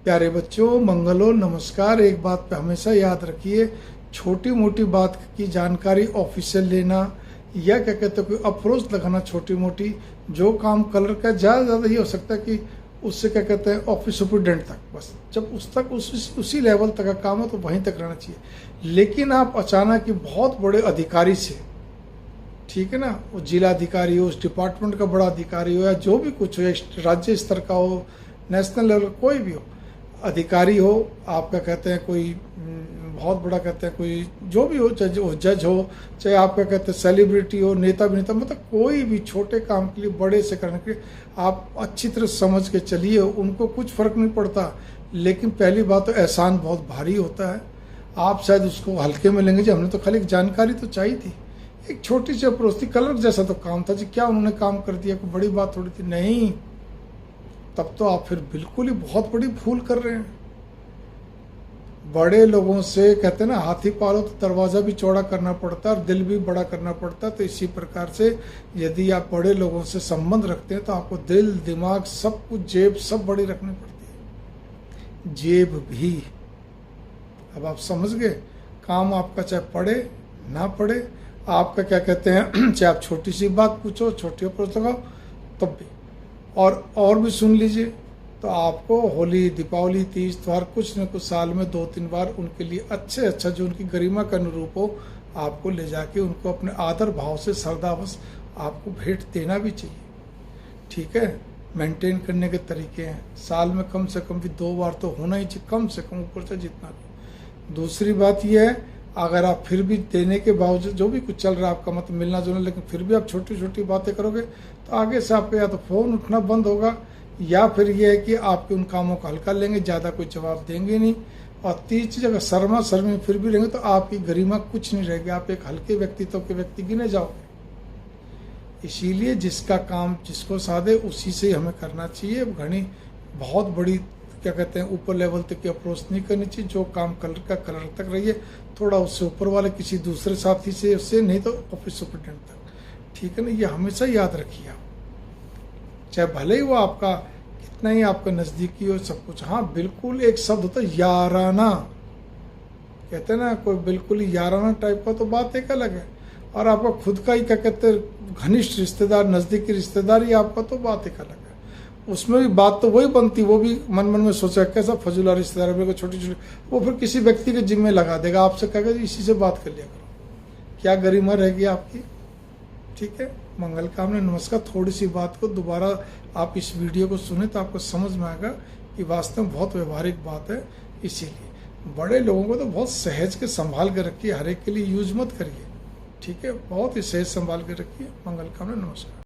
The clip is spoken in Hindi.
प्यारे बच्चों, मंगल हो, नमस्कार। एक बात पे हमेशा याद रखिए, छोटी मोटी बात की जानकारी ऑफिशियल लेना या क्या कहते हैं कोई अप्रोच लगाना, छोटी मोटी जो काम कलर का ज़्यादा ये हो सकता है कि उससे क्या कहते हैं ऑफिस सुपरिटेंडेंट तक, बस जब उस तक उसी लेवल तक का काम हो तो वहीं तक रहना चाहिए। लेकिन आप अचानक ही बहुत बड़े अधिकारी से, ठीक है ना, वो जिला अधिकारी हो, उस डिपार्टमेंट का बड़ा अधिकारी हो या जो भी कुछ हो, राज्य स्तर का हो, नेशनल लेवल कोई भी हो अधिकारी हो, आपका कहते हैं कोई बहुत बड़ा कहते हैं कोई जो भी हो, चाहे जज हो, चाहे आपका कहते हैं सेलिब्रिटी हो, नेता भी नेता, मतलब कोई भी छोटे काम के लिए बड़े से करने के लिए आप अच्छी तरह समझ के चलिए, उनको कुछ फर्क नहीं पड़ता। लेकिन पहली बात तो एहसान बहुत भारी होता है, आप शायद उसको हल्के में लेंगे जी, हमने तो खाली जानकारी तो चाहिए थी, एक छोटी सी अप्रोच थी, कलर जैसा तो काम था जी, क्या उन्होंने काम कर दिया, कोई बड़ी बात थोड़ी थी, नहीं। तब तो आप फिर बिल्कुल ही बहुत बड़ी भूल कर रहे हैं। बड़े लोगों से कहते हैं ना, हाथी पालो तो दरवाजा भी चौड़ा करना पड़ता है और दिल भी बड़ा करना पड़ता है। तो इसी प्रकार से यदि आप बड़े लोगों से संबंध रखते हैं तो आपको दिल, दिमाग, सब कुछ, जेब सब बड़ी रखनी पड़ती है, जेब भी। अब आप समझ गए, काम आपका चाहे पड़े ना पड़े, आपका क्या कहते हैं चाहे आप छोटी सी बात पूछो, छोटी अप्रोच लगाओ, तब भी। और भी सुन लीजिए, तो आपको होली, दीपावली, तीज, त्योहार कुछ न कुछ साल में 2-3 बार उनके लिए अच्छा जो उनकी गरिमा के अनुरूप हो, आपको ले जाके उनको अपने आदर भाव से श्रद्धावश आपको भेंट देना भी चाहिए, ठीक है। मेंटेन करने के तरीके हैं, साल में कम से कम भी 2 बार तो होना ही चाहिए, कम से कम, ऊपर से जितना भी। दूसरी बात यह है, अगर आप फिर भी देने के बावजूद जो भी कुछ चल रहा है आपका मतलब मिलना जुलना, लेकिन फिर भी आप छोटी छोटी बातें करोगे तो आगे से आपको या तो फोन उठना बंद होगा, या फिर यह है कि आपके उन कामों को हल्का लेंगे, ज़्यादा कोई जवाब देंगे नहीं। और तीसरी चीज़, अगर शर्मा शर्मी फिर भी रहेंगे तो आपकी गरिमा कुछ नहीं रहेगी, आप एक हल्के व्यक्तित्व के व्यक्ति गिने जाओगे। इसीलिए जिसका काम जिसको सादे उसी से हमें करना चाहिए। घनी बहुत बड़ी क्या कहते हैं ऊपर लेवल तक की अप्रोच नहीं करनी चाहिए, जो काम कलर का कलर तक रहिए, थोड़ा उससे ऊपर वाले किसी दूसरे साथी से, उससे नहीं तो ऑफिस सुपरिटेंडेंट तक, ठीक है ना। ये हमेशा याद रखिए आप, चाहे भले ही वो आपका कितना ही आपका नज़दीकी हो, सब कुछ। हाँ बिल्कुल, एक शब्द होता है याराना, कहते हैं ना, कोई बिल्कुल ही याराना टाइप का, तो बात एक अलग है। और आपका खुद का ही क्या कहते हैं घनिष्ठ रिश्तेदार, नज़दीकी रिश्तेदार ही आपका, तो बात एक अलग है। उसमें भी बात तो वही बनती, वो भी मन में सोचा कैसा फजूला रिश्तेदार है, मेरे को छोटी छोटी, वो फिर किसी व्यक्ति के जिम्मे लगा देगा, आपसे कहेगा इसी से बात कर लिया करो, क्या गरिमा रहेगी आपकी, ठीक है। मंगल कामना, नमस्कार। थोड़ी सी बात को दोबारा आप इस वीडियो को सुने तो आपको समझ में आएगा कि वास्तव में बहुत व्यवहारिक बात है। इसीलिए बड़े लोगों को तो बहुत सहज के संभाल कर रखिए, हर एक के लिए यूज मत करिए, ठीक है, बहुत ही सहज संभाल कर रखिए। मंगल कामना, नमस्कार।